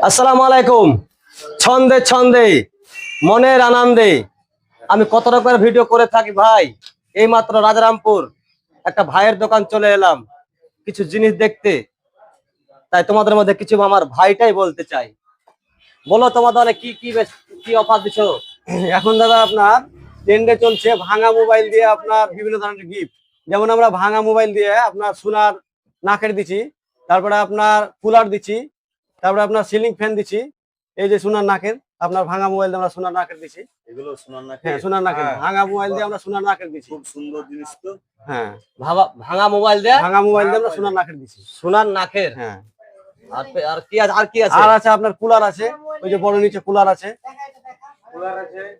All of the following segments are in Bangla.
আসসালামু আলাইকুম। ছন্দে ছন্দে মনের আনন্দে আমি কত রকমের ভিডিও করে থাকি ভাই। এইমাত্র রাজারামপুর একটা ভাইয়ের দোকান চলে এলাম কিছু জিনিস দেখতে। তাই তোমাদের মধ্যে কিছু আমার ভাইটাই বলতে চাই। বলো তোমাদের কি কি কি অফার দিছো? এখন দাদা আপনার ট্রেন্ডে চলছে ভাঙা মোবাইল দিয়ে আপনার বিভিন্ন ধরনের গিফট। যেমন আমরা ভাঙা মোবাইল দিয়ে আপনার সোনার নাকের দিচ্ছি, তারপরে আপনার কুলার দিচ্ছি, তারপরে আপনার সিলিং ফ্যান দিচ্ছি। এই যে সোনার নাকের, আপনার ভাঙা মোবাইল দিয়ে আমরা সোনার নাকের দিচ্ছি। এগুলো সোনার নাকি? হ্যাঁ, সোনার নাকের ভাঙা মোবাইল দিয়ে আমরা সোনার নাকের দিচ্ছি। খুব সুন্দর জিনিস তো। হ্যাঁ, ভাঙা মোবাইল দিয়ে ভাঙা মোবাইল দিয়ে আমরা সোনার নাকের দিচ্ছি। সোনার নাকের। হ্যাঁ, আর কি আছে? আর কি আছে? আর আছে আপনার কুলার আছে, ওই যে বড় নিচে কুলার আছে।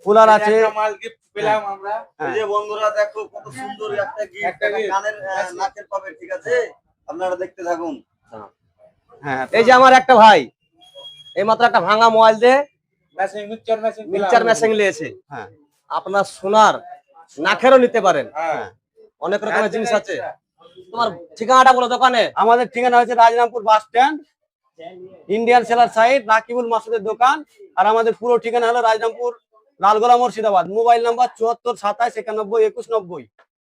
কুলার আছে। মাল গিফট পেলাম আমরা। এই যে বন্ধুরা দেখো কত সুন্দর একটা গিফট, কানের নাকের পাবে, ঠিক আছে? আপনারা দেখতে থাকুন। হ্যাঁ, এই যে আমার একটা ভাই এইমাত্র একটা ভাঙা মোবাইল দিয়ে মিক্সচার মেশিন নিয়েছে। হ্যাঁ, আপনার সোনার নাকেরও নিতে পারেন। হ্যাঁ, অনেক রকমের জিনিস আছে। তোমার ঠিকানাটা বলো দোকানে। আমাদের ঠিকানা হচ্ছে রাজরামপুর বাস স্ট্যান্ড, ইন্ডিয়ান সেলার সাইড, রাকিবুল মাসুদের দোকান। আর আমাদের পুরো ঠিকানা হলো রাজরামপুর লালগোলা মুর্শিদাবাদ। Mobile number 74 27 91 21 90।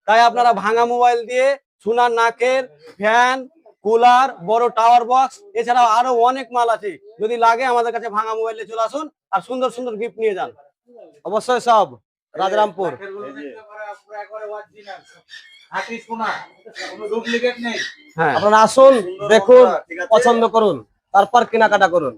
তাই আপনারা ভাঙা মোবাইল দিয়ে সোনার নাকের ফ্যান, কুলার, বড় টাওয়ার বক্স, এছাড়াও আরো অনেক মাল আছে। যদি লাগে আমাদের কাছে ভাঙা মোবাইলে চলে আসুন আর সুন্দর সুন্দর গিফট নিয়ে যান। অবশ্যই সব রাজরামপুর। হ্যাঁ, আপনারা আসুন, দেখুন, পছন্দ করুন, তারপর কেনাকাটা করুন।